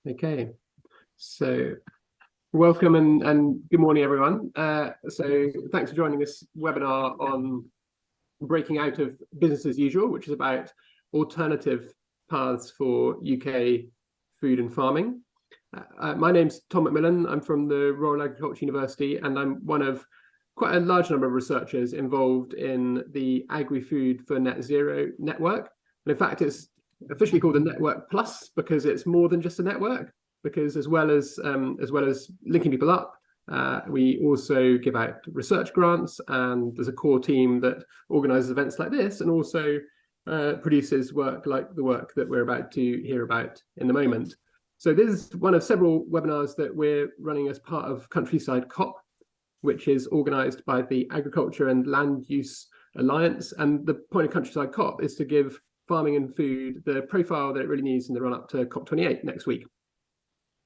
Okay, so welcome and good morning, everyone. So thanks for joining this webinar on breaking out of business as usual, which is about alternative paths for UK food and farming. My name's Tom McMillan. I'm from the Royal Agricultural University, and I'm one of quite a large number of researchers involved in the Agri-Food for Net Zero network. And in fact, it's officially called the Network Plus because it's more than just a network. Because as well as linking people up, we also give out research grants, and there's a core team that organises events like this, and also produces work like the work that we're about to hear about in the moment. So this is one of several webinars that we're running as part of Countryside COP, which is organised by the Agriculture and Land Use Alliance. And the point of Countryside COP is to give farming and food the profile that it really needs in the run-up to COP28 next week.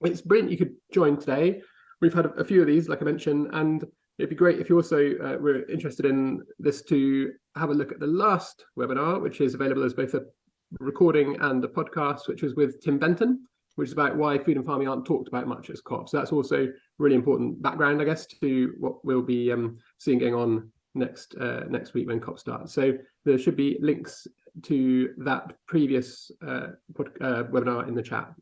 It's brilliant you could join today. We've had a few of these, like I mentioned, and it'd be great if you also were interested in this to have a look at the last webinar, which is available as both a recording and a podcast, which was with Tim Benton, which is about why food and farming aren't talked about much as COP. So that's also really important background, I guess, to what we'll be seeing going on next week when COP starts. So there should be links to that previous webinar in the chat.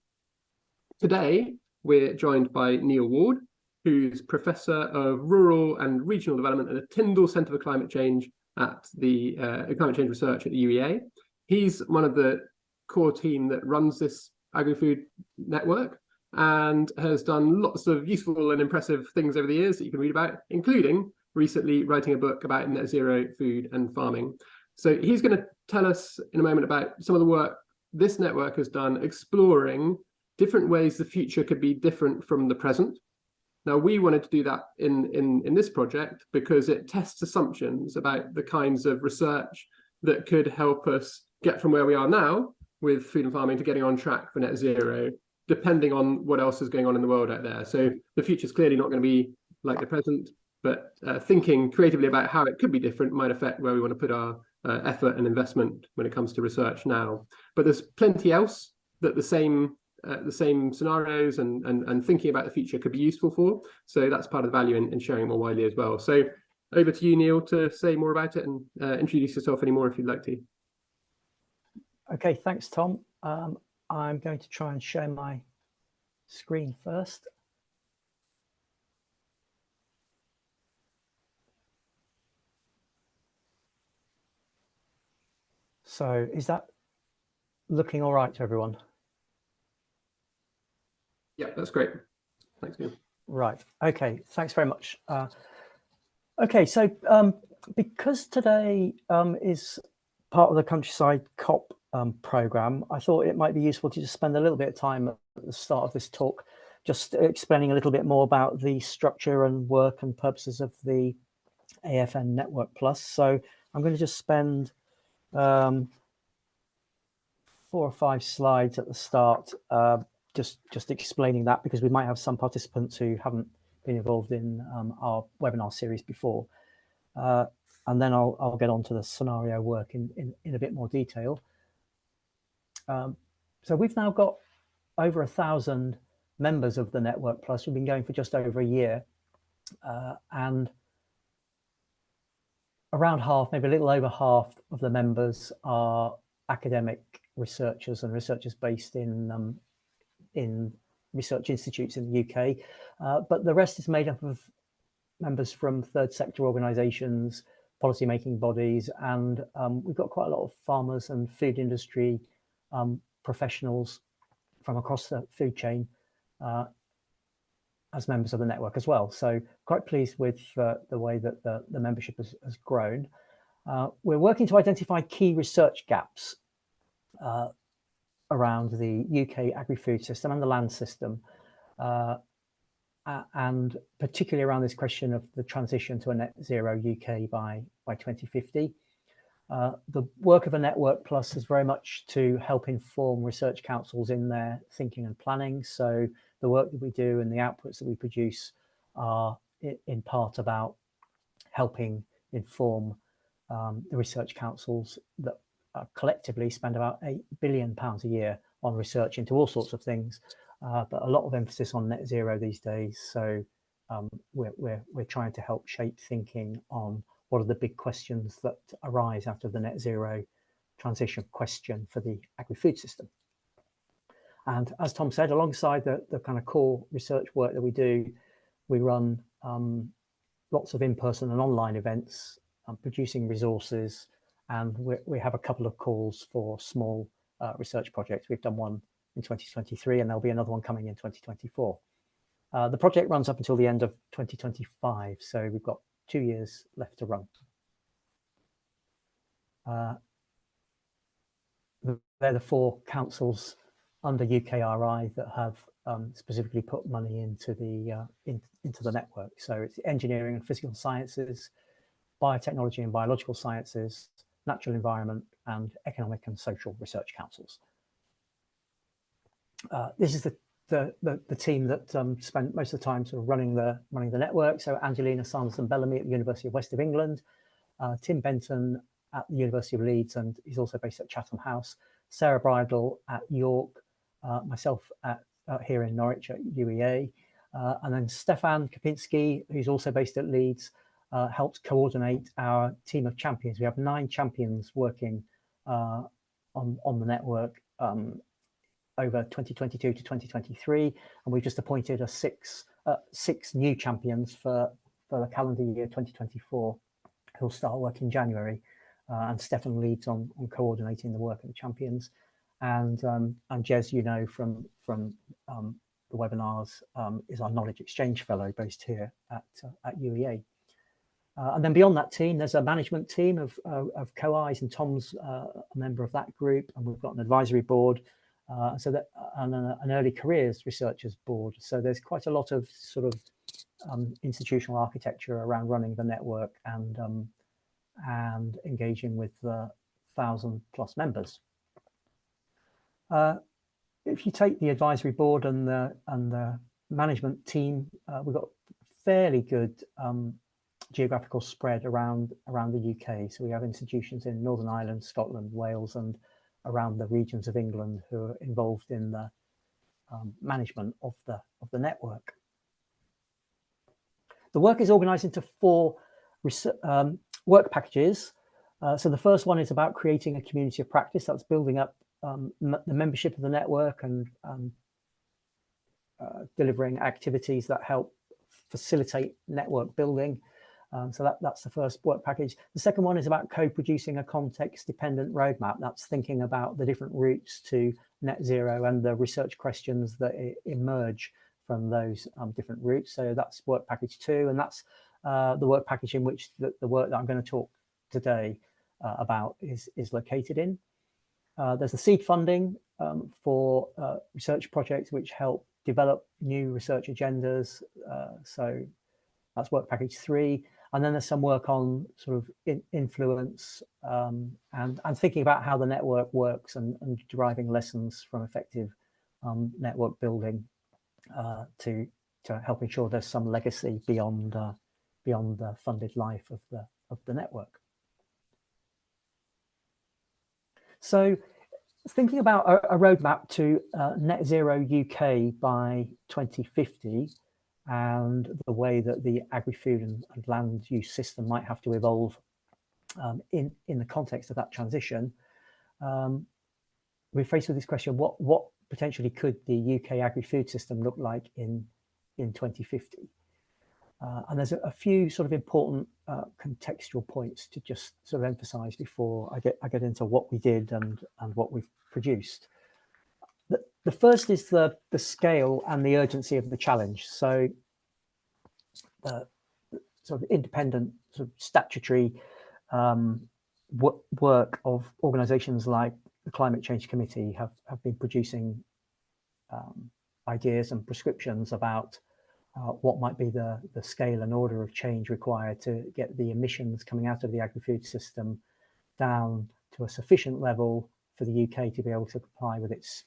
Today, we're joined by Neil Ward, who's Professor of Rural and Regional Development at the Tyndall Centre for Climate Change at the Climate Change Research at the UEA. He's one of the core team that runs this agri-food network and has done lots of useful and impressive things over the years that you can read about, including recently writing a book about net zero food and farming. So he's going to tell us in a moment about some of the work this network has done exploring different ways the future could be different from the present. Now, we wanted to do that in this project because it tests assumptions about the kinds of research that could help us get from where we are now with food and farming to getting on track for net zero, depending on what else is going on in the world out there. So the future is clearly not going to be like the present, but thinking creatively about how it could be different might affect where we want to put our effort and investment when it comes to research now. But there's plenty else that the same scenarios and thinking about the future could be useful for. So that's part of the value in sharing more widely as well. So over to you, Neil, to say more about it and introduce yourself any more if you'd like to. Okay, thanks, Tom. I'm going to try and share my screen first. So is that looking all right to everyone? Yeah, that's great. Thanks, Neil. Right. Okay. Thanks very much. Okay. So because today is part of the Countryside COP program, I thought it might be useful to just spend a little bit of time at the start of this talk, just explaining a little bit more about the structure and work and purposes of the AFN Network Plus. So I'm going to just spend 4 or 5 slides at the start, just explaining that, because we might have some participants who haven't been involved in our webinar series before, and then I'll get on to the scenario work in a bit more detail. So we've now got over 1,000 members of the Network Plus. We've been going for just over a year, and around half, maybe a little over half of the members are academic researchers and researchers based in research institutes in the UK, but the rest is made up of members from third sector organisations, policy-making bodies, and we've got quite a lot of farmers and food industry professionals from across the food chain as members of the network as well. So quite pleased with the way that the membership has grown. We're working to identify key research gaps around the UK agri-food system and the land system, and particularly around this question of the transition to a net zero UK by 2050. The work of a Network Plus is very much to help inform research councils in their thinking and planning. So the work that we do and the outputs that we produce are in part about helping inform the research councils that collectively spend about £8 billion a year on research into all sorts of things, but a lot of emphasis on net zero these days. So we're trying to help shape thinking on what are the big questions that arise after the net zero transition question for the agri-food system. And as Tom said, alongside the kind of core research work that we do, we run lots of in-person and online events, producing resources, and we have a couple of calls for small research projects. We've done one in 2023, and there'll be another one coming in 2024. The project runs up until the end of 2025, so we've got 2 years left to run. They're the 4 councils under UKRI that have specifically put money into the network. So it's engineering and physical sciences, biotechnology and biological sciences, natural environment, and economic and social research councils. This is the team that spent most of the time sort of running the network. So Angelina Sanderson-Bellamy at the University of West of England, Tim Benton at the University of Leeds, and he's also based at Chatham House, Sarah Bridle at York, myself at here in Norwich at UEA, and then Stefan Kapinski, who's also based at Leeds, helped coordinate our team of champions. We have 9 champions working on the network over 2022 to 2023, and we've just appointed six new champions for the calendar year 2024, who'll start work in January. And Stefan leads on coordinating the work of the champions, and Jez, you know from the webinars, is our knowledge exchange fellow based here at UEA. And then beyond that team, there's a management team of co-Is, and Tom's a member of that group, and we've got an advisory board, and an early careers researchers board. So there's quite a lot of sort of institutional architecture around running the network and engaging with 1,000+ members. If you take the advisory board and the management team, we've got fairly good geographical spread around the UK. So we have institutions in Northern Ireland, Scotland, Wales, and around the regions of England who are involved in the management of the network. The work is organised into 4 work packages. So the first one is about creating a community of practice. That's building up the membership of the network and delivering activities that help facilitate network building. So that's the first work package. The second one is about co-producing a context-dependent roadmap. That's thinking about the different routes to net zero and the research questions that emerge from those different routes. So that's work package 2, and that's the work package in which the work that I'm going to talk today about is located in. There's the seed funding for research projects which help develop new research agendas. So that's work package 3. And then there's some work on sort of influence and thinking about how the network works and deriving lessons from effective network building to help ensure there's some legacy beyond the funded life of the network. So thinking about a roadmap to net zero UK by 2050, and the way that the agri-food and land use system might have to evolve in the context of that transition, we're faced with this question: what potentially could the UK agri-food system look like in 2050? And there's a few sort of important contextual points to just sort of emphasise before I get into what we did and what we've produced. The first is the scale and the urgency of the challenge. So the sort of independent sort of statutory work of organisations like the Climate Change Committee have been producing ideas and prescriptions about what might be the scale and order of change required to get the emissions coming out of the agri-food system down to a sufficient level for the UK to be able to comply with its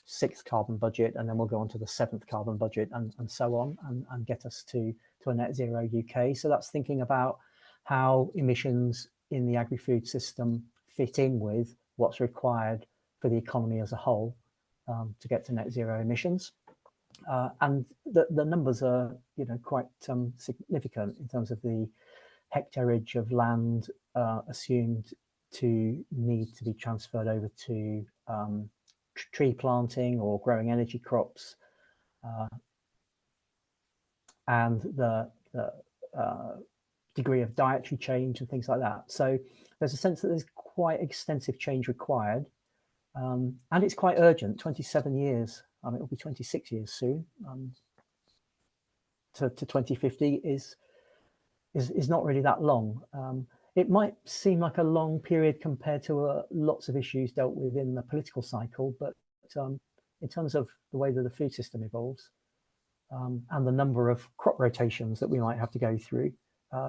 6th carbon budget, and then we'll go on to the 7th carbon budget and so on, and get us to a net zero UK. So that's thinking about how emissions in the agri-food system fit in with what's required for the economy as a whole to get to net zero emissions. And the numbers are, quite significant in terms of the hectareage of land assumed to need to be transferred over to tree planting or growing energy crops, and the degree of dietary change and things like that. So there's a sense that there's quite extensive change required, and it's quite urgent. 27 years, it'll be 26 years soon, to 2050 is not really that long. It might seem like a long period compared to lots of issues dealt with in the political cycle, but in terms of the way that the food system evolves, and the number of crop rotations that we might have to go through,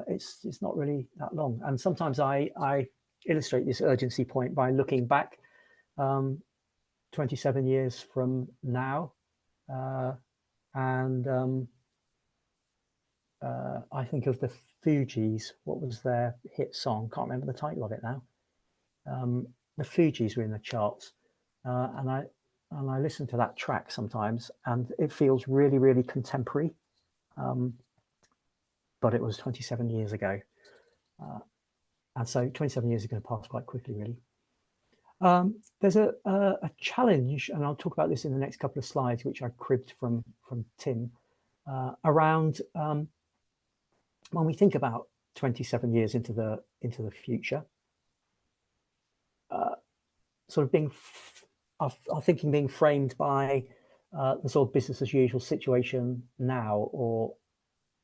it's not really that long. And sometimes I illustrate this urgency point by looking back 27 years from now, and I think of the Fugees. What was their hit song? Can't remember the title of it now. The Fugees were in the charts, and I listen to that track sometimes, and it feels really, really contemporary. But it was 27 years ago, and so 27 years are going to pass quite quickly, really. There's a challenge, and I'll talk about this in the next couple of slides, which I cribbed from Tim, around when we think about 27 years into the future, sort of being our thinking being framed by the sort of business as usual situation now or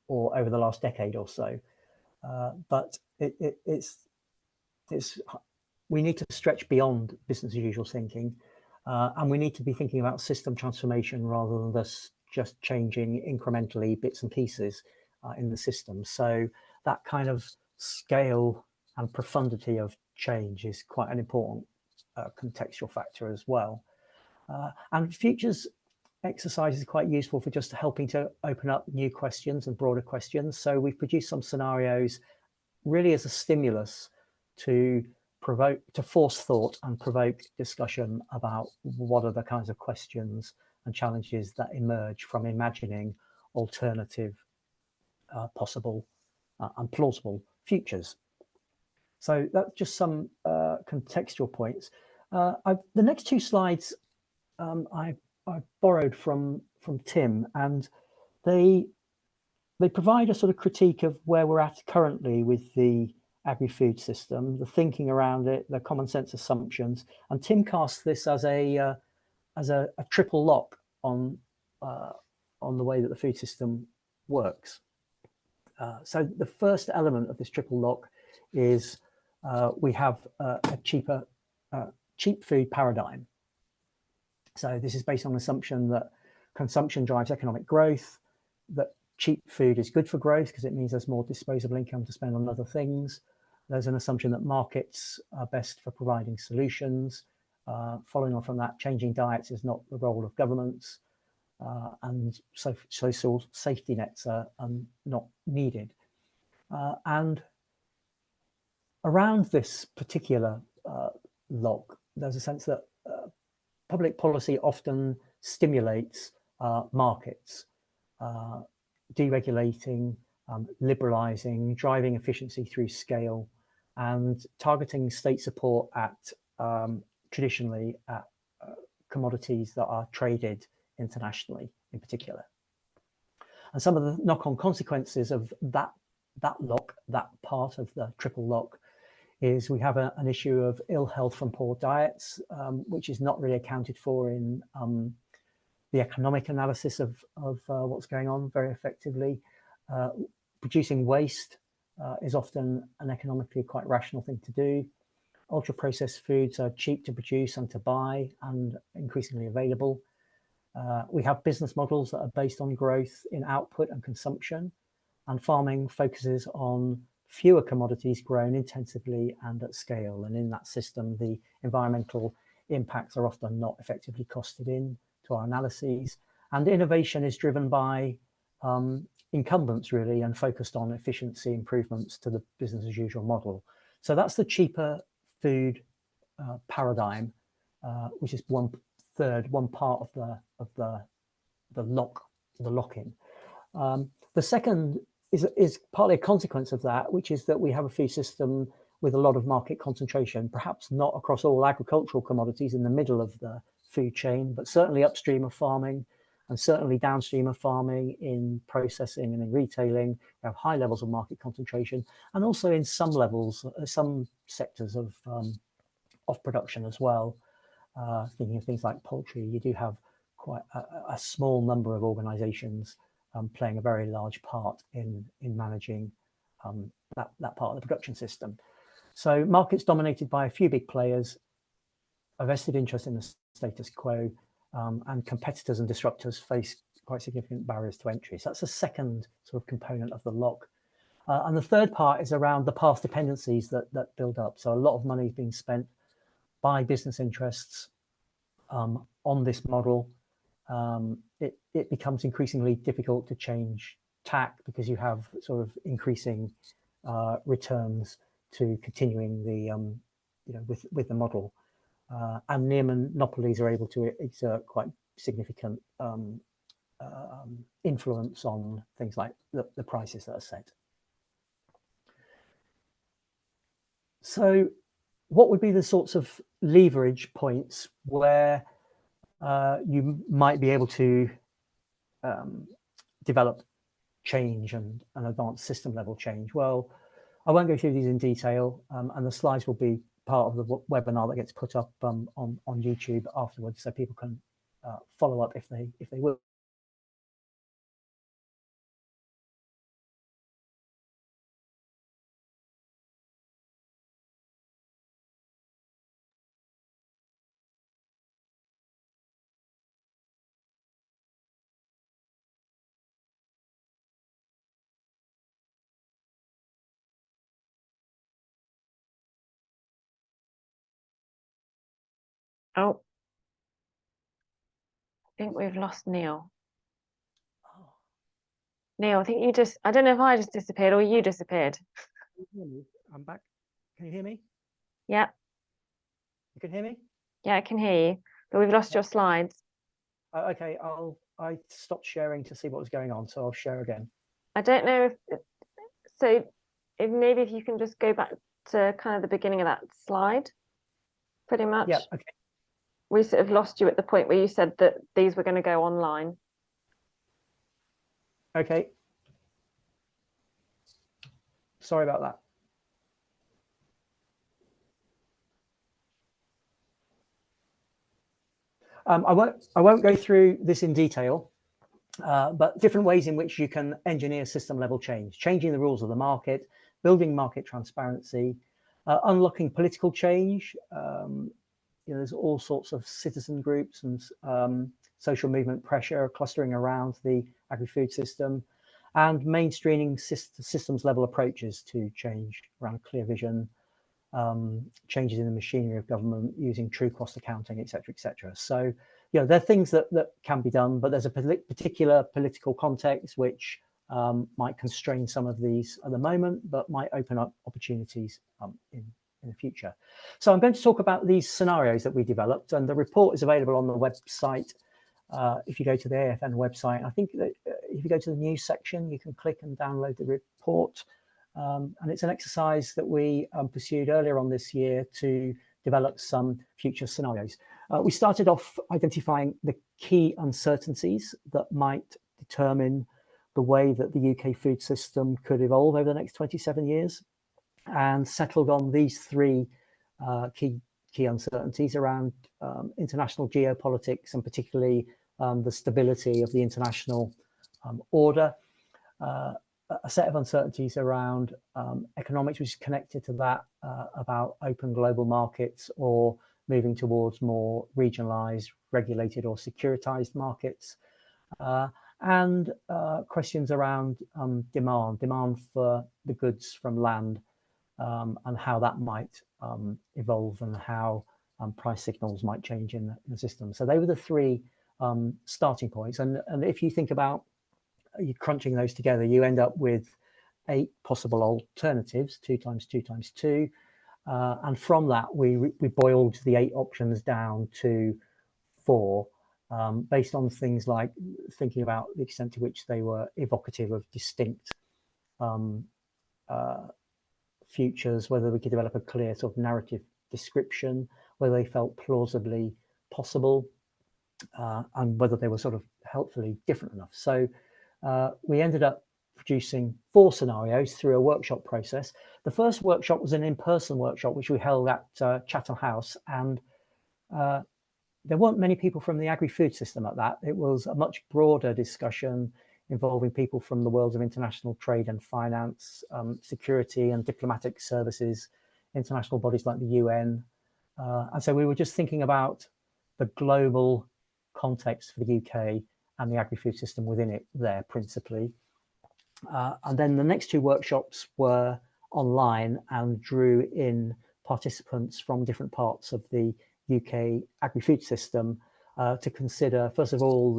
over the last decade or so, but it's we need to stretch beyond business as usual thinking, and we need to be thinking about system transformation rather than just changing incrementally bits and pieces in the system. So that kind of scale and profundity of change is quite an important contextual factor as well. And futures exercise is quite useful for just helping to open up new questions and broader questions. So we've produced some scenarios really as a stimulus to force thought and provoke discussion about what are the kinds of questions and challenges that emerge from imagining alternative, possible and plausible futures. So that's just some contextual points. The next two slides I borrowed from Tim, and they provide a sort of critique of where we're at currently with the agri-food system, the thinking around it, the common sense assumptions. And Tim casts this as a triple lock on the way that the food system works. So the first element of this triple lock is we have a cheap food paradigm. So this is based on the assumption that consumption drives economic growth, that cheap food is good for growth because it means there's more disposable income to spend on other things. There's an assumption that markets are best for providing solutions. Following on from that, changing diets is not the role of governments, and social safety nets are not needed. And around this particular lock, there's a sense that public policy often stimulates markets, deregulating, liberalizing, driving efficiency through scale, and targeting state support at traditionally at commodities that are traded internationally in particular. And some of the knock-on consequences of that lock, that part of the triple lock, is we have an issue of ill health from poor diets, which is not really accounted for in the economic analysis of what's going on very effectively. Producing waste is often an economically quite rational thing to do. Ultra-processed foods are cheap to produce and to buy and increasingly available. We have business models that are based on growth in output and consumption, and farming focuses on fewer commodities grown intensively and at scale. And in that system, the environmental impacts are often not effectively costed in to our analyses. And innovation is driven by incumbents really, and focused on efficiency improvements to the business as usual model. So that's the cheaper food paradigm, which is one part of lock-in. The second is partly a consequence of that, which is that we have a food system with a lot of market concentration, perhaps not across all agricultural commodities in the middle of the food chain, but certainly upstream of farming and certainly downstream of farming in processing and in retailing. We have high levels of market concentration, and also in some levels, some sectors of production as well. Thinking of things like poultry, you do have quite a small number of organizations playing a very large part in managing that part of the production system. So markets dominated by a few big players, a vested interest in the status quo, and competitors and disruptors face quite significant barriers to entry. So that's the second sort of component of the lock. And the third part is around the path dependencies that build up. So a lot of money is being spent by business interests on this model. It becomes increasingly difficult to change tack because you have sort of increasing returns to continuing the with the model, and near monopolies are able to exert quite significant influence on things like the prices that are set. So what would be the sorts of leverage points where you might be able to develop change and advanced system level change? Well, I won't go through these in detail, and the slides will be part of the webinar that gets put up on YouTube afterwards, so people can follow up if they will. Oh, I think we've lost Neil. Oh. Neil, I think I don't know if I just disappeared or you disappeared. I'm back. Can you hear me? Yeah. You can hear me? Yeah, I can hear you, but we've lost your slides. Okay, I stopped sharing to see what was going on, so I'll share again. I don't know if maybe if you can just go back to kind of the beginning of that slide, pretty much. Yeah, okay. We sort of lost you at the point where you said that these were going to go online. Okay. Sorry about that. I won't go through this in detail, but different ways in which you can engineer system level change, changing the rules of the market, building market transparency, unlocking political change. There's all sorts of citizen groups and social movement pressure clustering around the agri-food system, and mainstreaming systems level approaches to change around clear vision, changes in the machinery of government using true cost accounting, etc., etc. So, there are things that can be done, but there's a particular political context which might constrain some of these at the moment, but might open up opportunities in the future. So I'm going to talk about these scenarios that we developed, and the report is available on the website. If you go to the AFN website, I think that if you go to the news section, you can click and download the report. And it's an exercise that we pursued earlier on this year to develop some future scenarios. We started off identifying the key uncertainties that might determine the way that the UK food system could evolve over the next 27 years, and settled on these three key uncertainties around international geopolitics, and particularly the stability of the international order, a set of uncertainties around economics, which is connected to that, about open global markets or moving towards more regionalized, regulated or securitized markets, and questions around demand for the goods from land, and how that might evolve, and how price signals might change in the system. So they were the three starting points. And if you think about you crunching those together, you end up with 8 possible alternatives, 2 times 2 times 2. And from that, we boiled the 8 options down to 4. based on things like thinking about the extent to which they were evocative of distinct futures, whether we could develop a clear sort of narrative description, whether they felt plausibly possible, and whether they were sort of helpfully different enough. So we ended up producing 4 scenarios through a workshop process. The first workshop was an in-person workshop, which we held at Chatham House, and there weren't many people from the agri-food system at that. It was a much broader discussion involving people from the worlds of international trade and finance, security and diplomatic services, international bodies like the UN. And so we were just thinking about the global context for the UK and the agri-food system within it there principally. And then the next 2 workshops were online and drew in participants from different parts of the UK agri-food system to consider, first of all,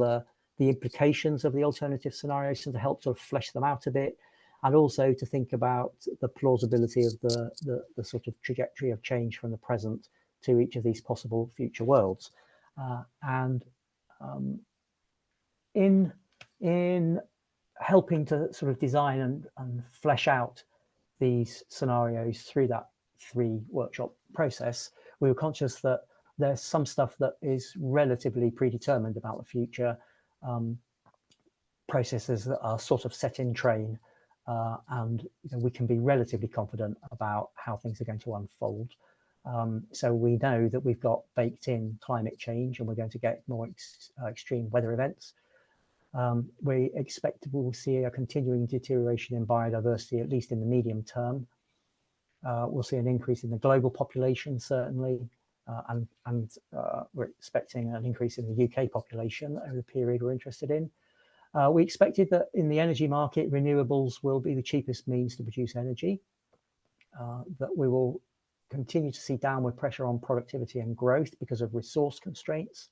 the implications of the alternative scenarios and to help sort of flesh them out a bit, and also to think about the plausibility of the sort of trajectory of change from the present to each of these possible future worlds. In helping to sort of design and flesh out these scenarios through that 3 workshop process, we were conscious that there's some stuff that is relatively predetermined about the future, processes that are sort of set in train, and we can be relatively confident about how things are going to unfold. So we know that we've got baked in climate change and we're going to get more extreme weather events. We expect we'll see a continuing deterioration in biodiversity, at least in the medium term. We'll see an increase in the global population, certainly, and we're expecting an increase in the UK population over the period we're interested in. We expected that in the energy market, renewables will be the cheapest means to produce energy, that we will continue to see downward pressure on productivity and growth because of resource constraints.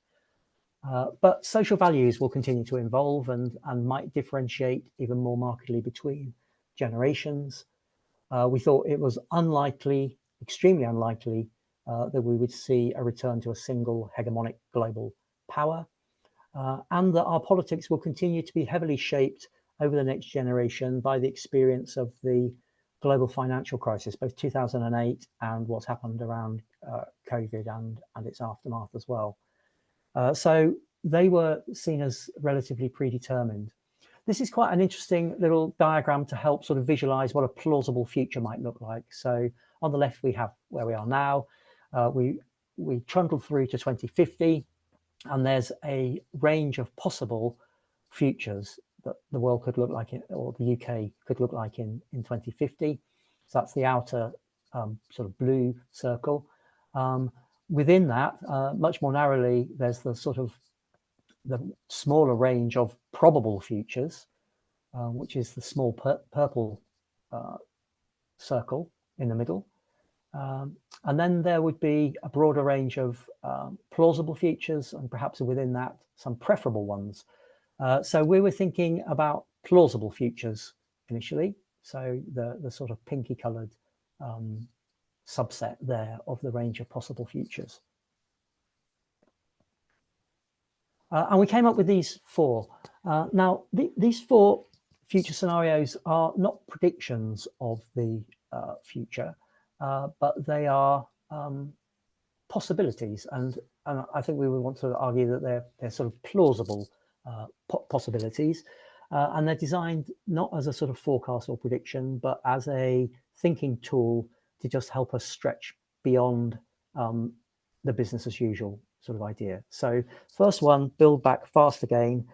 But social values will continue to evolve and might differentiate even more markedly between generations. We thought it was unlikely, extremely unlikely, that we would see a return to a single hegemonic global power, and that our politics will continue to be heavily shaped over the next generation by the experience of the global financial crisis, both 2008 and what's happened around COVID and its aftermath as well. So they were seen as relatively predetermined. This is quite an interesting little diagram to help sort of visualize what a plausible future might look like. So on the left, we have where we are now. We trundle through to 2050, and there's a range of possible futures that the world could look like, or the UK could look like in 2050. So that's the outer sort of blue circle. Within that, much more narrowly, there's the sort of the smaller range of probable futures, which is the small purple circle in the middle. And then there would be a broader range of plausible futures, and perhaps within that, some preferable ones. So we were thinking about plausible futures initially. So the sort of pinky coloured subset there of the range of possible futures. And we came up with these 4. Now, these 4 future scenarios are not predictions of the future, but they are possibilities. And I think we would want to argue that they're sort of plausible possibilities. And they're designed not as a sort of forecast or prediction, but as a thinking tool to just help us stretch beyond the business as usual sort of idea. So first one, build back fast again,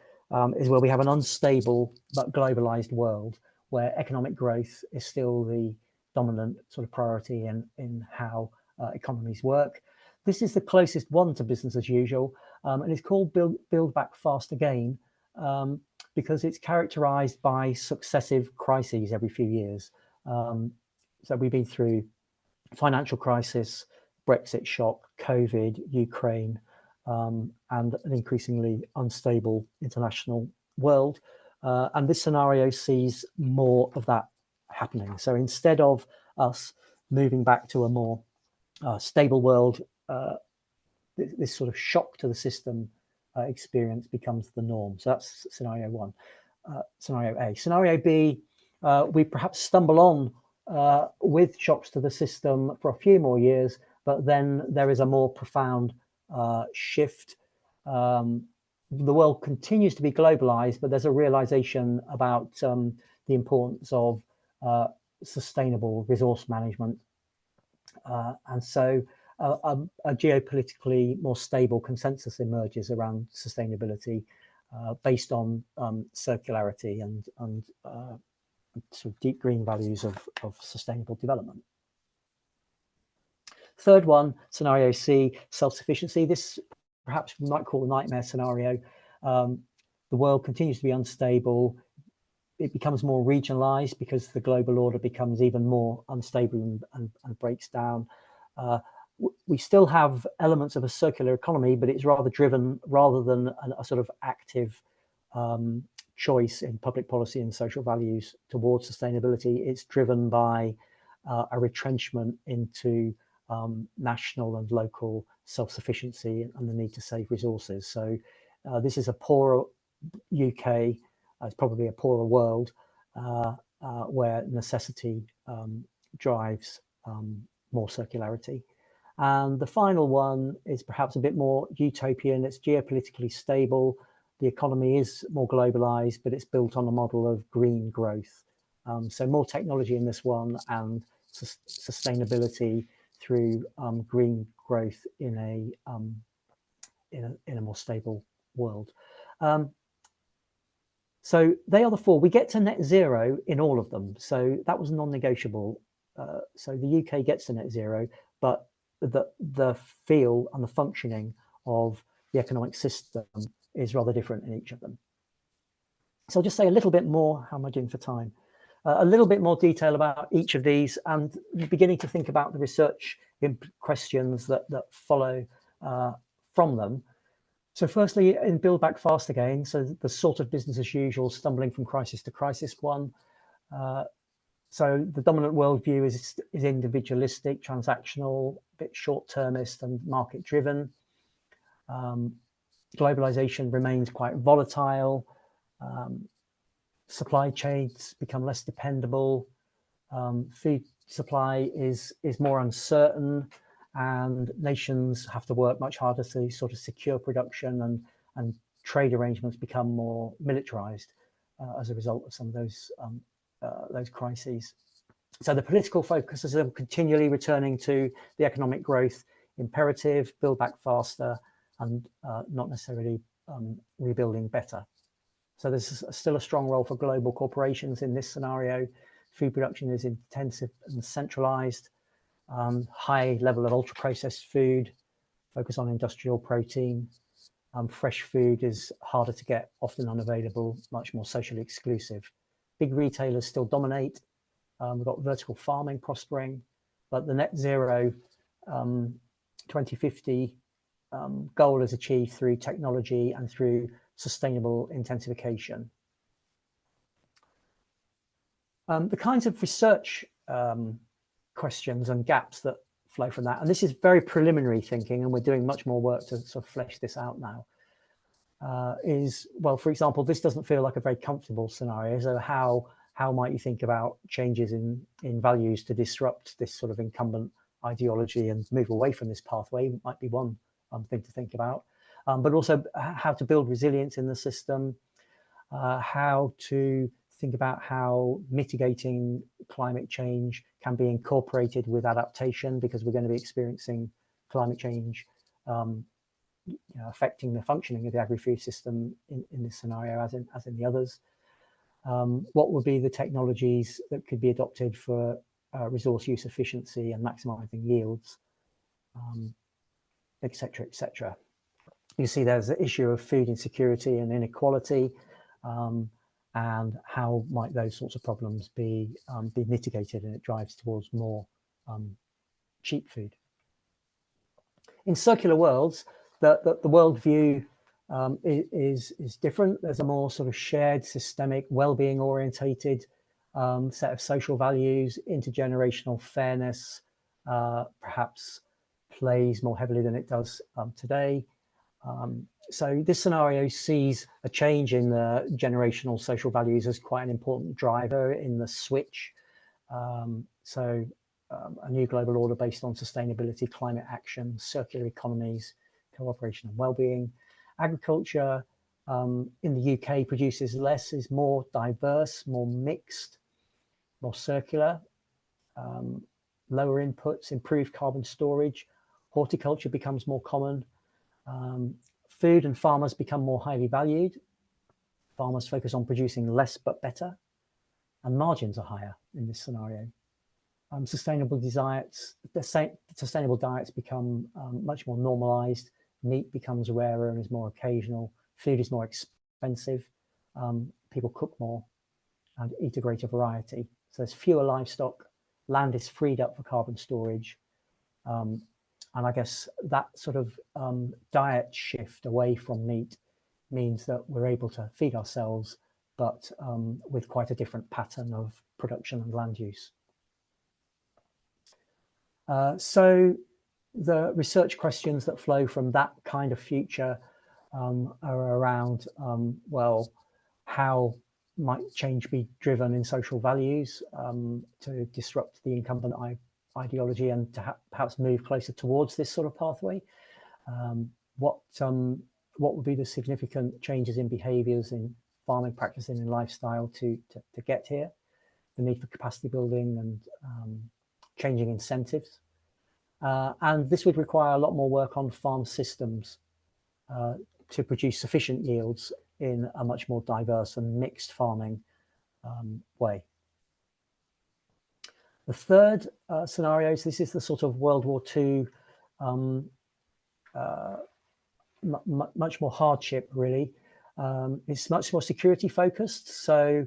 is where we have an unstable but globalized world where economic growth is still the dominant sort of priority in how economies work. This is the closest one to business as usual, and it's called build back fast again because it's characterized by successive crises every few years. So we've been through financial crisis, Brexit shock, COVID, Ukraine, and an increasingly unstable international world. And this scenario sees more of that happening. So instead of us moving back to a more stable world, this sort of shock to the system experience becomes the norm. So that's scenario one. Scenario A. Scenario B, we perhaps stumble on with shocks to the system for a few more years, but then there is a more profound shift. The world continues to be globalized, but there's a realization about the importance of sustainable resource management. And so a geopolitically more stable consensus emerges around sustainability based on circularity and sort of deep green values of sustainable development. Third one, scenario C, self-sufficiency. This perhaps we might call a nightmare scenario. The world continues to be unstable. It becomes more regionalized because the global order becomes even more unstable and breaks down. We still have elements of a circular economy, but it's rather driven, rather than a sort of active choice in public policy and social values towards sustainability. It's driven by a retrenchment into national and local self-sufficiency and the need to save resources. So this is a poorer UK, it's probably a poorer world where necessity drives more circularity. And the final one is perhaps a bit more utopian. It's geopolitically stable. The economy is more globalized, but it's built on a model of green growth. So more technology in this one and sustainability through green growth in a more stable world. So they are the four. We get to net zero in all of them. So that was non-negotiable. So the UK gets to net zero, but the feel and the functioning of the economic system is rather different in each of them. So I'll just say a little bit more. How am I doing for time? A little bit more detail about each of these and beginning to think about the research questions that follow from them. So firstly, in Build Back Fast again, so the sort of business as usual, stumbling from crisis to crisis one. So the dominant worldview is individualistic, transactional, a bit short-termist and market-driven. Globalization remains quite volatile. Supply chains become less dependable. Food supply is more uncertain, and nations have to work much harder to sort of secure production, and trade arrangements become more militarized as a result of some of those crises. So the political focus is continually returning to the economic growth imperative, build back faster, and not necessarily rebuilding better. So there's still a strong role for global corporations in this scenario. Food production is intensive and centralized. High level of ultra processed food, focus on industrial protein. Fresh food is harder to get, often unavailable, much more socially exclusive. Big retailers still dominate. We've got vertical farming prospering, but the net zero 2050 goal is achieved through technology and through sustainable intensification. The kinds of research questions and gaps that flow from that, and this is very preliminary thinking, and we're doing much more work to sort of flesh this out now, is, well, for example, this doesn't feel like a very comfortable scenario. So how might you think about changes in values to disrupt this sort of incumbent ideology and move away from this pathway? Might be one thing to think about, but also how to build resilience in the system, how to think about how mitigating climate change can be incorporated with adaptation, because we're going to be experiencing climate change affecting the functioning of the agri-food system in this scenario as in the others. What would be the technologies that could be adopted for resource use efficiency and maximizing yields, et cetera, et cetera. You see there's the issue of food insecurity and inequality, and how might those sorts of problems be mitigated, and it drives towards more cheap food. In circular worlds, the worldview is different. There's a more sort of shared, systemic, well-being orientated set of social values. Intergenerational fairness perhaps plays more heavily than it does today. So this scenario sees a change in the generational social values as quite an important driver in the switch. A new global order based on sustainability, climate action, circular economies, cooperation and well-being. Agriculture in the UK produces less, is more diverse, more mixed, more circular, lower inputs, improved carbon storage. Horticulture becomes more common. Food and farmers become more highly valued. Farmers focus on producing less but better, and margins are higher in this scenario. Sustainable diets become much more normalized. Meat becomes rarer and is more occasional. Food is more expensive. People cook more and eat a greater variety. So there's fewer livestock. Land is freed up for carbon storage. And I guess that sort of diet shift away from meat means that we're able to feed ourselves, but with quite a different pattern of production and land use. So the research questions that flow from that kind of future are around, well, how might change be driven in social values to disrupt the incumbent ideology and to perhaps move closer towards this sort of pathway? What would be the significant changes in behaviours in farming practice and in lifestyle to get here? The need for capacity building and changing incentives. And this would require a lot more work on farm systems to produce sufficient yields in a much more diverse and mixed farming way. The third scenario, so this is the sort of World War II, much more hardship really. It's much more security focused. So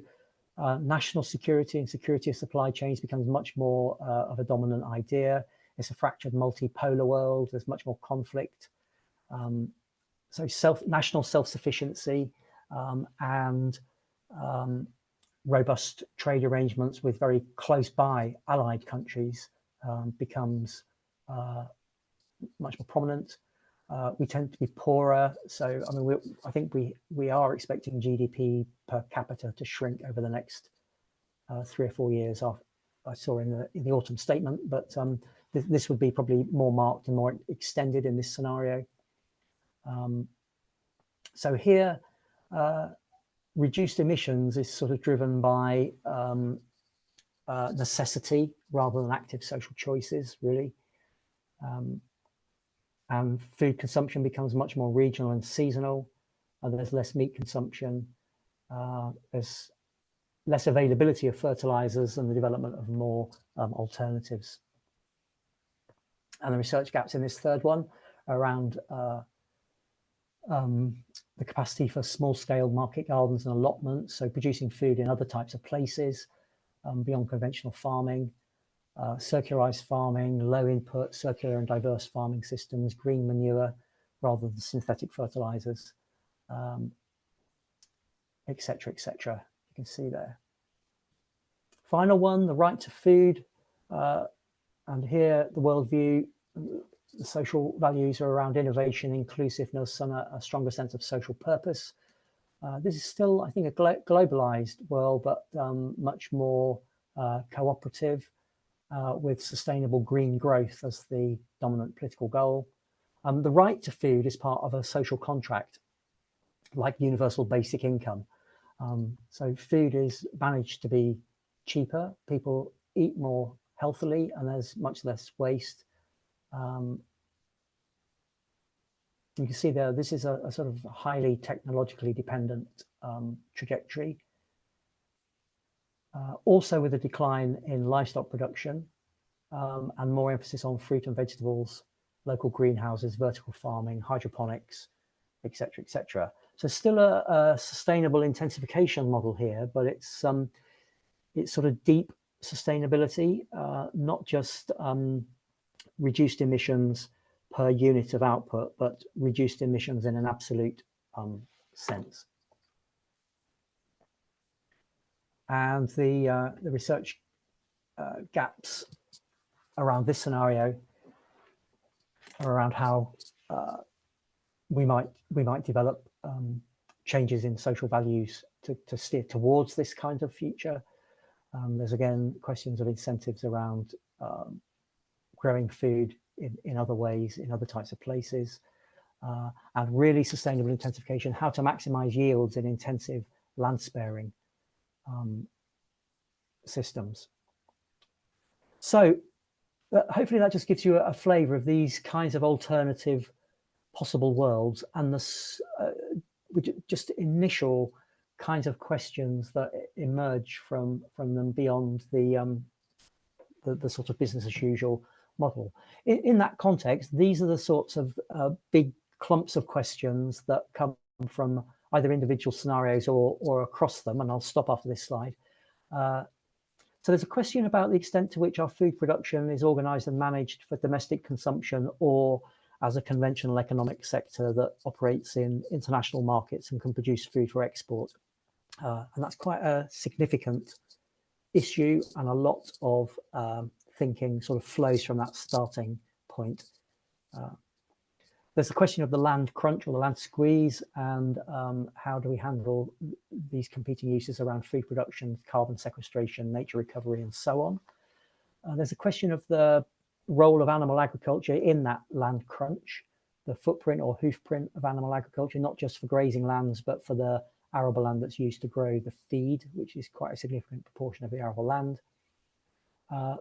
national security and security of supply chains becomes much more of a dominant idea. It's a fractured multipolar world. There's much more conflict. So national self-sufficiency and robust trade arrangements with very close by allied countries becomes much more prominent. We tend to be poorer. So, I mean, I think we are expecting GDP per capita to shrink over the next 3 or 4 years. I saw in the autumn statement, but this would be probably more marked and more extended in this scenario. So here, reduced emissions is sort of driven by necessity rather than active social choices, really. And food consumption becomes much more regional and seasonal. There's less meat consumption. There's less availability of fertilizers and the development of more alternatives. And the research gaps in this third one around the capacity for small-scale market gardens and allotments, so producing food in other types of places beyond conventional farming, circularized farming, low input, circular and diverse farming systems, green manure rather than synthetic fertilizers, etc., etc. You can see there. Final one, the right to food, and here the worldview, the social values are around innovation, inclusiveness, and a stronger sense of social purpose. This is still, I think, a globalized world, but much more cooperative, with sustainable green growth as the dominant political goal. The right to food is part of a social contract, like universal basic income. So food is managed to be cheaper, people eat more healthily, and there's much less waste. You can see there, this is a sort of highly technologically dependent trajectory. Also with a decline in livestock production and more emphasis on fruit and vegetables, local greenhouses, vertical farming, hydroponics, etc., etc. So still a sustainable intensification model here, but it's sort of deep sustainability, not just reduced emissions per unit of output, but reduced emissions in an absolute sense. And the research gaps around this scenario are around how we might develop changes in social values to steer towards this kind of future. There's again questions of incentives around growing food in other ways, in other types of places, and really sustainable intensification, how to maximize yields in intensive land sparing systems. So hopefully that just gives you a flavor of these kinds of alternative possible worlds and the just initial kinds of questions that emerge from them beyond the sort of business as usual model. In that context, these are the sorts of big clumps of questions that come from either individual scenarios or across them, and I'll stop after this slide. So there's a question about the extent to which our food production is organised and managed for domestic consumption or as a conventional economic sector that operates in international markets and can produce food for export. And that's quite a significant issue, and a lot of thinking sort of flows from that starting point. There's the question of the land crunch or the land squeeze, and how do we handle these competing uses around food production, carbon sequestration, nature recovery, and so on. There's a question of the role of animal agriculture in that land crunch, the footprint or hoofprint of animal agriculture, not just for grazing lands, but for the arable land that's used to grow the feed, which is quite a significant proportion of the arable land.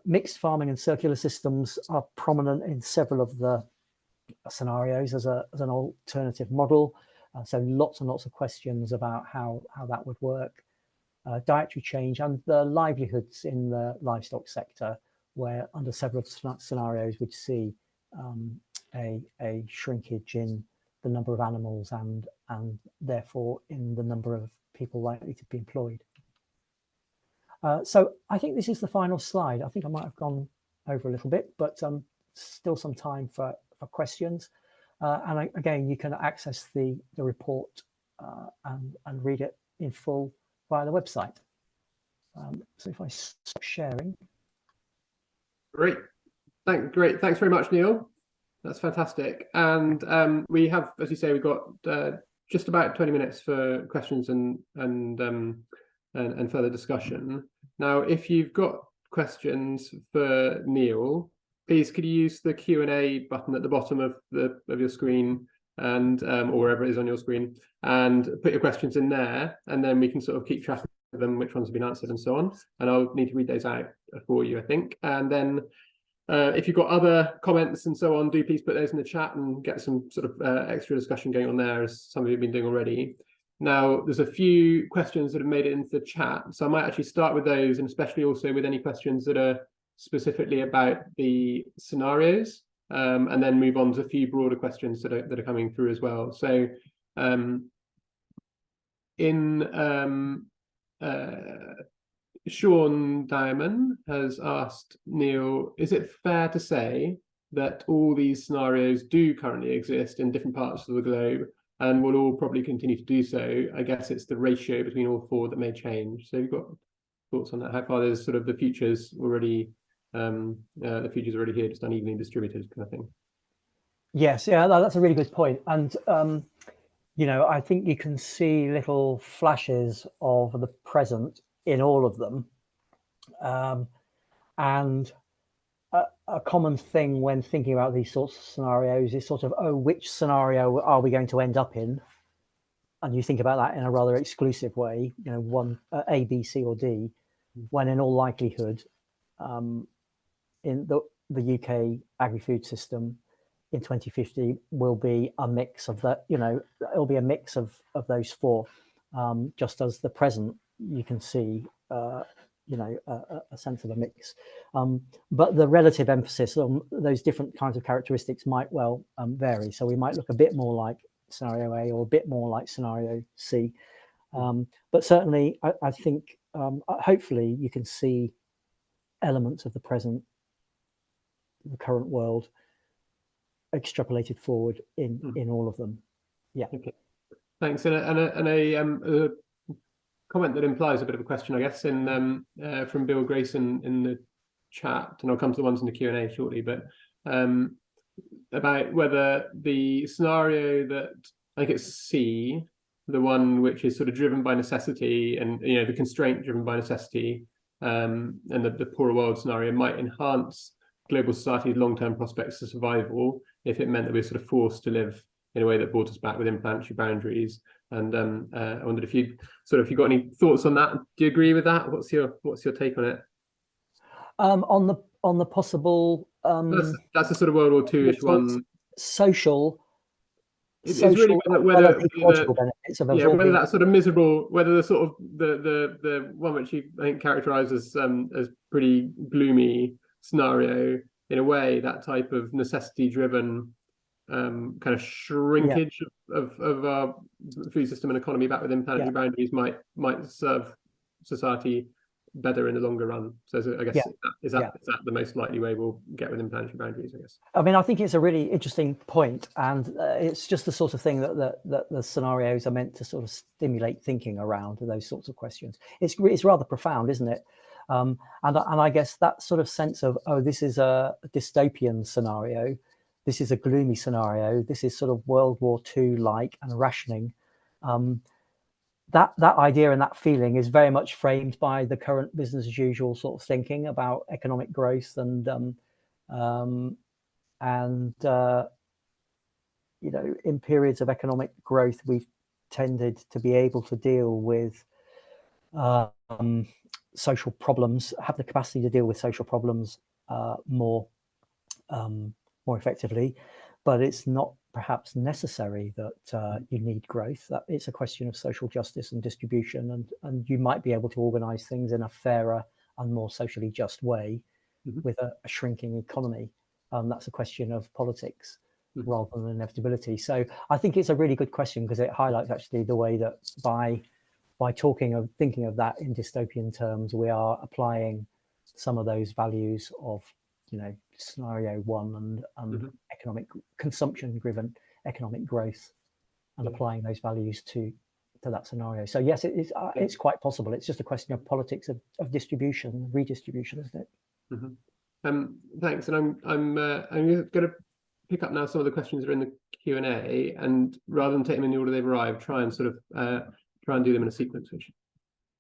Mixed farming and circular systems are prominent in several of the scenarios as an alternative model. So lots and lots of questions about how that would work. Dietary change and the livelihoods in the livestock sector, where under several scenarios we'd see a shrinkage in the number of animals and therefore in the number of people likely to be employed. So I think this is the final slide. I think I might have gone over a little bit, but still some time for questions. And again, you can access the report and read it in full via the website. So if I stop sharing. Great. Thanks very much, Neil. That's fantastic. And we have, as you say, we've got just about 20 minutes for questions and further discussion. Now, if you've got questions for Neil, please could you use the Q&A button at the bottom of your screen and or wherever it is on your screen, and put your questions in there, and then we can sort of keep track of them, which ones have been answered and so on. And I'll need to read those out for you, I think. And then if you've got other comments and so on, do please put those in the chat and get some sort of extra discussion going on there, as some of you have been doing already. Now, there's a few questions that have made it into the chat, so I might actually start with those, and especially also with any questions that are specifically about the scenarios, and then move on to a few broader questions that are coming through as well. So Sean Diamond has asked Neil, is it fair to say that all these scenarios do currently exist in different parts of the globe and will all probably continue to do so? I guess it's the ratio between all four that may change. So you've got thoughts on that? How far there's sort of the futures already here, just unevenly distributed kind of thing? Yes, yeah, that's a really good point. And you know, I think you can see little flashes of the present in all of them. And a common thing when thinking about these sorts of scenarios is sort of, oh, which scenario are we going to end up in? And you think about that in a rather exclusive way, you know, one A, B, C, or D, when in all likelihood, in the UK agri-food system in 2050 will be a mix of that, you know, it'll be a mix of those four, just as the present you can see, you know, a sense of a mix. But the relative emphasis on those different kinds of characteristics might well vary. So we might look a bit more like scenario A or a bit more like scenario C. But certainly, I think hopefully you can see elements of the present, the current world, extrapolated forward in all of them. Yeah. Okay. Thanks. And a comment that implies a bit of a question, I guess, in from Bill Grayson in the chat, and I'll come to the ones in the Q&A shortly. But about whether the scenario that, I think it's C, the one which is sort of driven by necessity, and the constraint driven by necessity, and the poorer world scenario might enhance global society's long-term prospects of survival if it meant that we were sort of forced to live in a way that brought us back within planetary boundaries. And I wondered if you got any thoughts on that. Do you agree with that? What's your take on it? On the possible that's a sort of World War II-ish one. Social. It's really whether benefits of whether that sort of miserable, whether the sort of the one which you, I think, characterised as pretty gloomy scenario, in a way, that type of necessity-driven kind of shrinkage of our food system and economy back within planetary boundaries might serve society better in the longer run. So I guess is that the most likely way we'll get within planetary boundaries, I guess? I mean, I think it's a really interesting point, and it's just the sort of thing that the scenarios are meant to sort of stimulate thinking around those sorts of questions. It's rather profound, isn't it? And I guess that sort of sense of, oh, this is a dystopian scenario, this is a gloomy scenario, this is sort of World War II like and rationing. That idea and that feeling is very much framed by the current business as usual sort of thinking about economic growth, and in periods of economic growth, we've tended to be able to deal with social problems, have the capacity to deal with social problems more effectively, but it's not perhaps necessary that you need growth. That it's a question of social justice and distribution, and you might be able to organize things in a fairer and more socially just way with a shrinking economy. That's a question of politics rather than inevitability. So I think it's a really good question, because it highlights actually the way that by thinking of that in dystopian terms, we are applying some of those values of scenario one and economic consumption driven economic growth, and applying those values to that scenario. So yes, it's quite possible. It's just a question of politics of distribution, redistribution, isn't it? Thanks. And I'm going to pick up now some of the questions that are in the Q&A, and rather than take them in the order they've arrived, try and do them in a sequence, which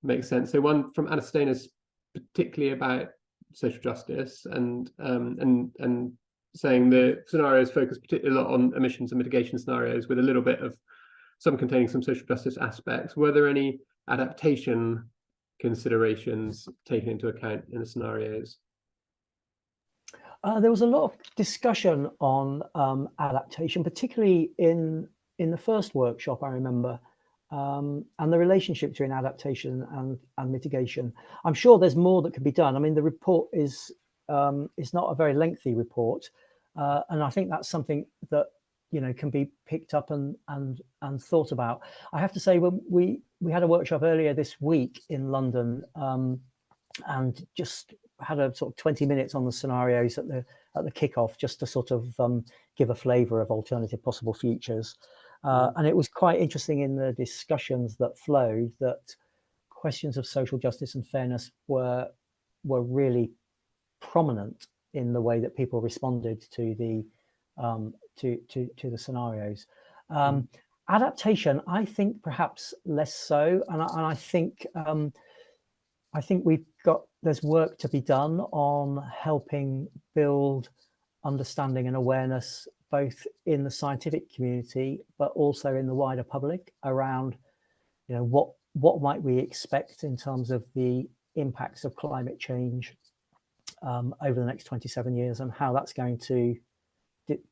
makes sense. So one from Anastasia is particularly about social justice, and saying the scenarios focus particularly a lot on emissions and mitigation scenarios, with a little bit of some containing some social justice aspects. Were there any adaptation considerations taken into account in the scenarios? There was a lot of discussion on adaptation, particularly in the first workshop, I remember, and the relationship between adaptation and mitigation. I'm sure there's more that could be done. I mean, the report is not a very lengthy report, and I think that's something that can be picked up and thought about. I have to say, when we had a workshop earlier this week in London, and just had a sort of 20 minutes on the scenarios at the kickoff, just to sort of give a flavour of alternative possible futures. And it was quite interesting in the discussions that flowed that questions of social justice and fairness were really prominent in the way that people responded to the scenarios. Adaptation, I think perhaps less so, and I think there's work to be done on helping build understanding and awareness, both in the scientific community but also in the wider public, around what might we expect in terms of the impacts of climate change over the next 27 years, and how that's going to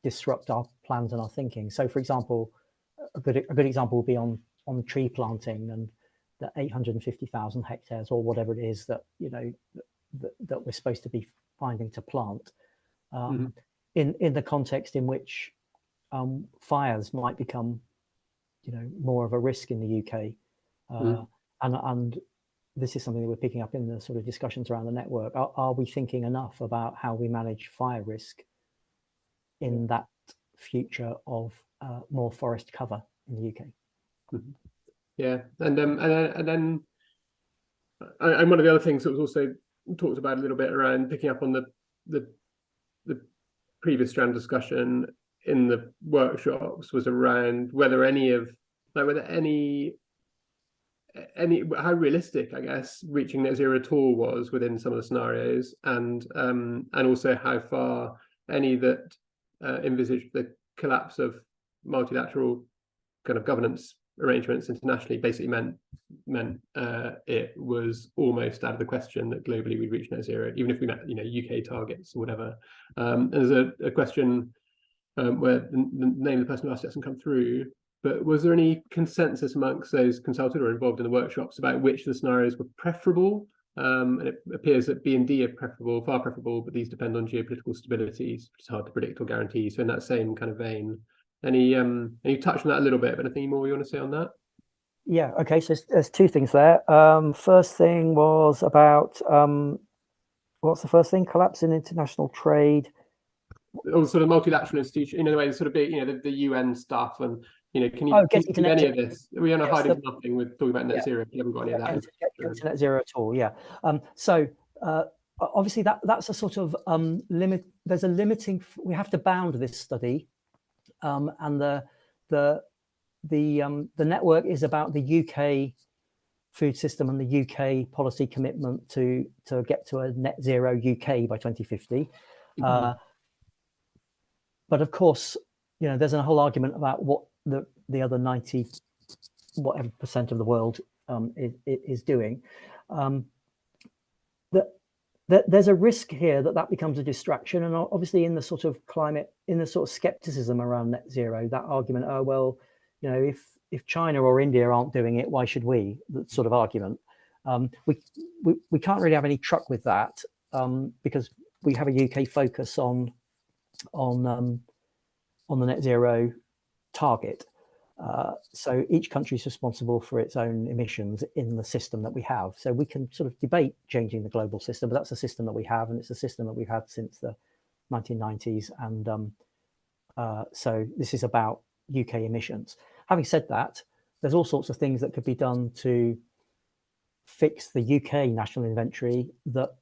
disrupt our plans and our thinking. So, for example, a good example would be on tree planting and the 850,000 hectares or whatever it is that that we're supposed to be finding to plant, in the context in which fires might become more of a risk in the UK, and this is something that we're picking up in the sort of discussions around the network. Are we thinking enough about how we manage fire risk in that future of more forest cover in the UK? Yeah, and then one of the other things that was also talked about a little bit around picking up on the previous strand discussion in the workshops was around whether how realistic, I guess, reaching net zero at all was within some of the scenarios, and also how far any that envisaged the collapse of multilateral kind of governance arrangements internationally basically meant it was almost out of the question that globally we'd reach net zero, even if we met UK targets or whatever. There's a question where the name of the person who asked it hasn't come through, but was there any consensus amongst those consulted or involved in the workshops about which the scenarios were preferable? And it appears that B and D are preferable, far preferable, but these depend on geopolitical stabilities, which is hard to predict or guarantee. So in that same kind of vein, you touched on that a little bit, but anything more you want to say on that? Yeah, okay, so there's two things there. First thing was about, what's the first thing? Collapse in international trade. Or sort of multilateral institution, in a way, sort of big, the UN stuff, and can you keep any of this? We are not hiding nothing with talking about net zero if you haven't got any of that. Get net zero at all, yeah. Obviously that's a sort of limit. There's a limiting. We have to bound this study, and the network is about the UK food system and the UK policy commitment to get to a net zero UK by 2050. But of course, there's a whole argument about what the other 90 whatever percent of the world is doing. There's a risk here that becomes a distraction, and obviously in the sort of climate, in the sort of skepticism around net zero, that argument, oh well, if China or India aren't doing it, why should we? That sort of argument. We can't really have any truck with that because we have a UK focus on the net zero target. So each country is responsible for its own emissions in the system that we have. So we can sort of debate changing the global system, but that's a system that we have, and it's a system that we've had since the 1990s. And so this is about UK emissions. Having said that, there's all sorts of things that could be done to fix the UK national inventory that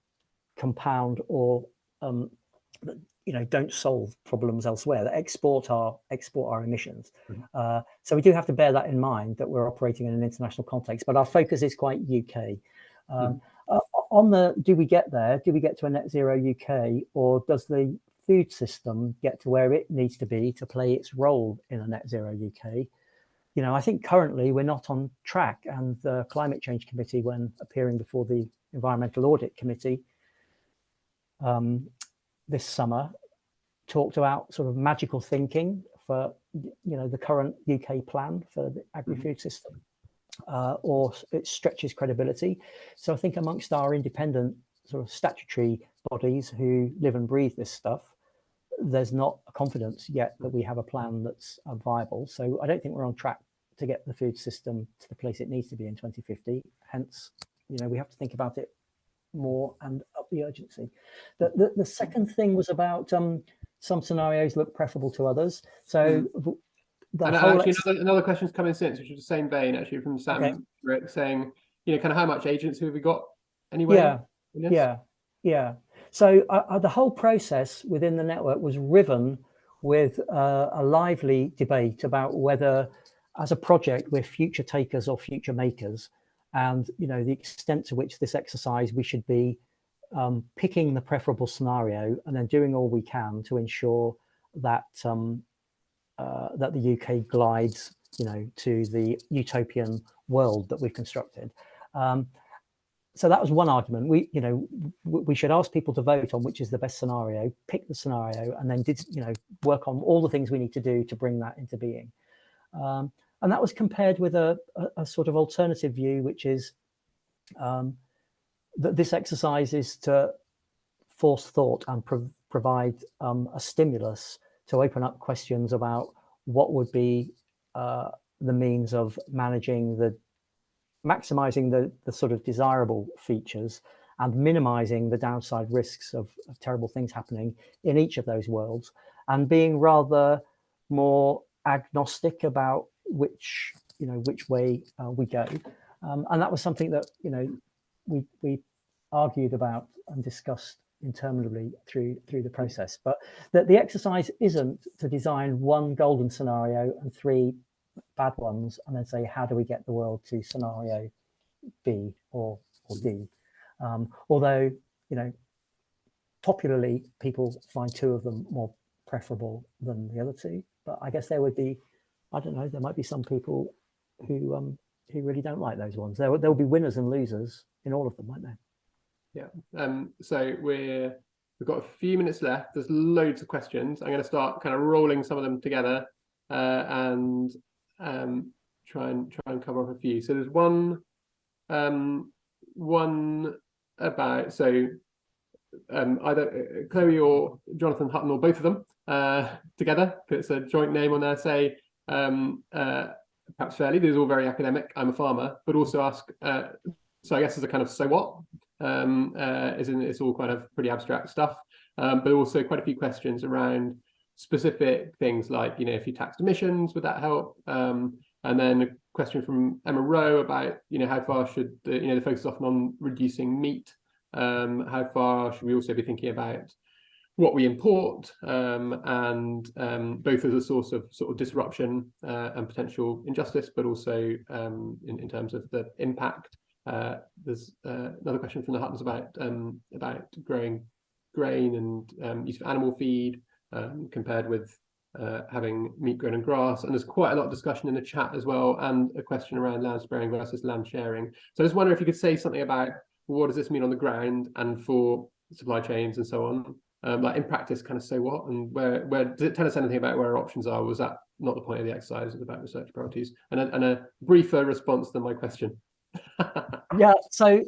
compound or don't solve problems elsewhere, that export our emissions. So we do have to bear that in mind, that we're operating in an international context, but our focus is quite UK. On the, do we get there? Do we get to a net zero UK, or does the food system get to where it needs to be to play its role in a net zero UK? I think currently we're not on track, and the Climate Change Committee, when appearing before the Environmental Audit Committee this summer, talked about sort of magical thinking for the current UK plan for the agri-food system, or it stretches credibility. So I think amongst our independent sort of statutory bodies who live and breathe this stuff, there's not a confidence yet that we have a plan that's viable. So I don't think we're on track to get the food system to the place it needs to be in 2050. Hence, we have to think about it more and up the urgency. The second thing was about some scenarios look preferable to others. So another question's come in since, which is the same vein actually, from Sam Rick, saying, kind of how much agency have we got anyway? Yeah. So the whole process within the network was riven with a lively debate about whether, as a project, we're future takers or future makers, and the extent to which this exercise we should be picking the preferable scenario and then doing all we can to ensure that that the UK glides to the utopian world that we've constructed. So that was one argument. We should ask people to vote on which is the best scenario, pick the scenario, and then work on all the things we need to do to bring that into being. And that was compared with a sort of alternative view, which is that this exercise is to force thought and provide a stimulus to open up questions about what would be the means of maximizing the sort of desirable features and minimizing the downside risks of terrible things happening in each of those worlds, and being rather more agnostic about which way we go. And that was something that we argued about and discussed interminably through the process. But the exercise isn't to design one golden scenario and 3 bad ones and then say, how do we get the world to scenario B or D? Although, you know, popularly people find 2 of them more preferable than the other 2. But I guess there would be, I don't know, there might be some people who really don't like those ones. There will be winners and losers in all of them, won't there? Yeah. So we've got a few minutes left. There's loads of questions. I'm going to start kind of rolling some of them together and try and cover off a few. So there's one about, so either Chloe or Jonathan Hutton or both of them together. It's a joint name on there. Say perhaps fairly. These are all very academic. I'm a farmer, but also ask. So I guess as a kind of so what, as in it's all kind of pretty abstract stuff, but also quite a few questions around specific things like, you know, if you taxed emissions, would that help? And then a question from Emma Rowe about, you know, how far should the focus often on reducing meat. How far should we also be thinking about what we import, and both as a source of sort of disruption and potential injustice, but also in terms of the impact. There's another question from the Huttons about growing grain and use of animal feed compared with having meat grown on grass. And there's quite a lot of discussion in the chat as well, and a question around land sparing versus land sharing. So I just wonder if you could say something about what does this mean on the ground and for supply chains and so on. Like in practice, kind of say what, and where does it tell us anything about where our options are? Was that not the point of the exercise? It was about research priorities, and a briefer response than my question. Yeah, so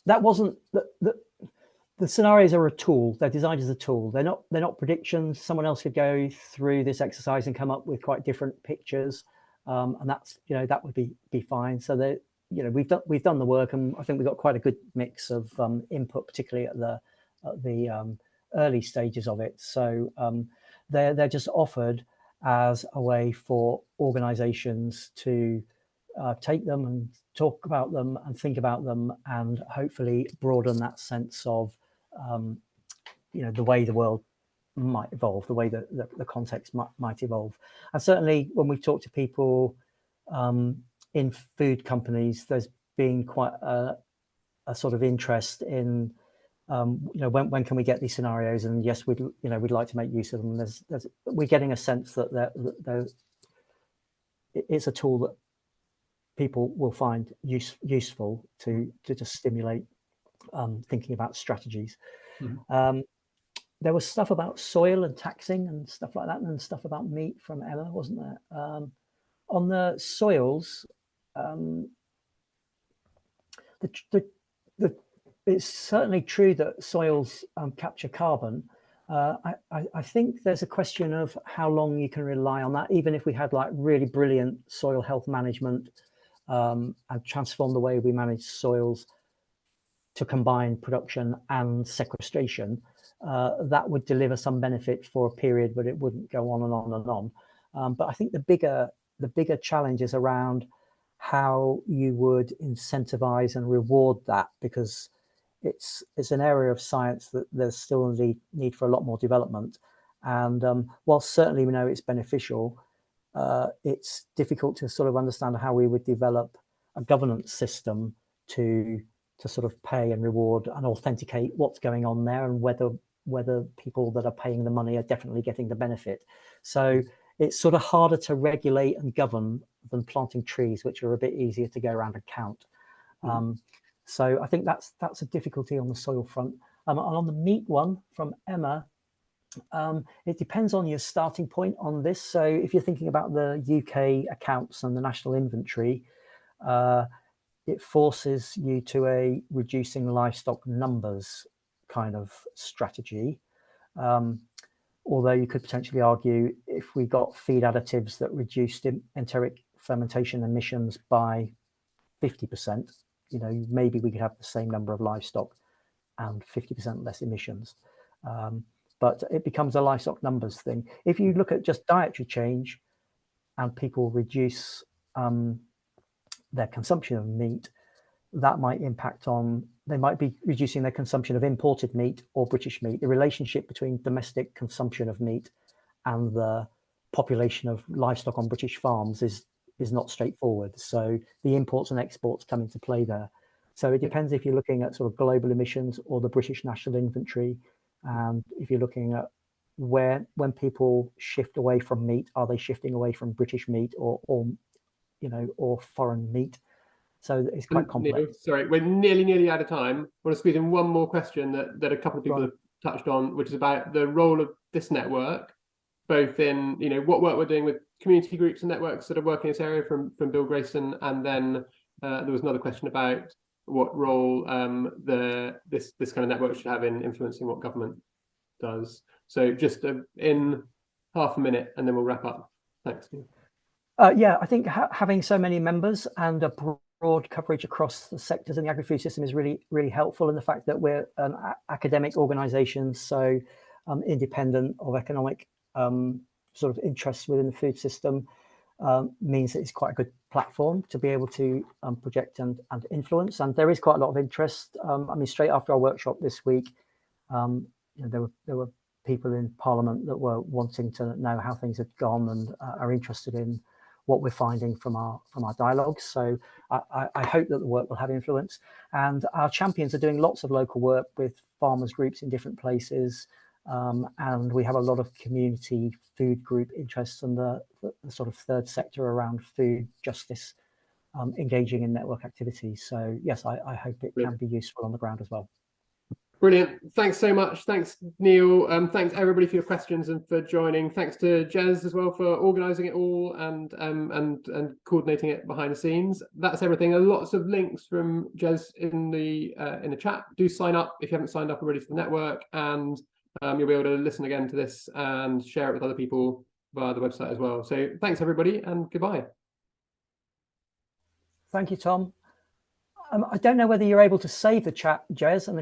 that wasn't the scenarios are a tool. They're designed as a tool. They're not predictions. Someone else could go through this exercise and come up with quite different pictures, and that's, you know, that would be fine. So that, you know, we've done the work, and I think we've got quite a good mix of input, particularly at the early stages of it. So they're just offered as a way for organizations to take them and talk about them and think about them, and hopefully broaden that sense of you know, the way the world might evolve, the way that the context might evolve. And certainly when we've talked to people in food companies, there's been quite a sort of interest in you know, when can we get these scenarios? And yes, we'd like to make use of them. We're getting a sense that it's a tool that people will find useful to just stimulate thinking about strategies. Mm-hmm. There was stuff about soil and taxing and stuff like that, and stuff about meat from Emma, wasn't there? On the soils, it's certainly true that soils capture carbon. I think there's a question of how long you can rely on that, even if we had like really brilliant soil health management and transform the way we manage soils to combine production and sequestration. That would deliver some benefit for a period, but it wouldn't go on and on and on. But I think the bigger challenge is around how you would incentivize and reward that, because it's an area of science that there's still a need for a lot more development. And while certainly we know it's beneficial, it's difficult to sort of understand how we would develop a governance system to sort of pay and reward and authenticate what's going on there, and whether people that are paying the money are definitely getting the benefit. So it's sort of harder to regulate and govern than planting trees, which are a bit easier to go around and count. So I think that's a difficulty on the soil front. And on the meat one from Emma, it depends on your starting point on this. So if you're thinking about the UK accounts and the national inventory, it forces you to a reducing livestock numbers kind of strategy. Although you could potentially argue, if we got feed additives that reduced enteric fermentation emissions by 50%, you know, maybe we could have the same number of livestock and 50% less emissions. But it becomes a livestock numbers thing. If you look at just dietary change and people reduce their consumption of meat, that might impact on they might be reducing their consumption of imported meat or British meat. The relationship between domestic consumption of meat and the population of livestock on British farms is not straightforward. So the imports and exports come into play there. So it depends if you're looking at sort of global emissions or the British national inventory. And if you're looking at when people shift away from meat, are they shifting away from British meat or foreign meat? So it's quite complex. Neil, sorry, we're nearly out of time. I want to squeeze in one more question that a couple of people have touched on, which is about the role of this network, both in what work we're doing with community groups and networks that are working in this area from Bill Grayson, and then there was another question about what role this kind of network should have in influencing what government does. So just in half a minute, and then we'll wrap up. Thanks. Yeah, I think having so many members and a broad coverage across the sectors in the agri-food system is really, really helpful. And the fact that we're an academic organisation, so independent of economic sort of interests within the food system, means that it's quite a good platform to be able to project and influence. And there is quite a lot of interest. I mean, straight after our workshop this week, there were people in Parliament that were wanting to know how things had gone and are interested in what we're finding from our dialogues. So I hope that the work will have influence. And our champions are doing lots of local work with farmers groups in different places. And we have a lot of community food group interests and the sort of third sector around food justice engaging in network activities. So yes, I hope it can be useful on the ground as well. Brilliant. Thanks so much. Thanks, Neil. Thanks everybody for your questions and for joining. Thanks to Jez as well for organising it all and coordinating it behind the scenes. That's everything. Lots of links from Jez in the chat. Do sign up if you haven't signed up already to the network, and you'll be able to listen again to this and share it with other people via the website as well. So thanks everybody, and goodbye. Thank you, Tom. I don't know whether you're able to save the chat, Jez, and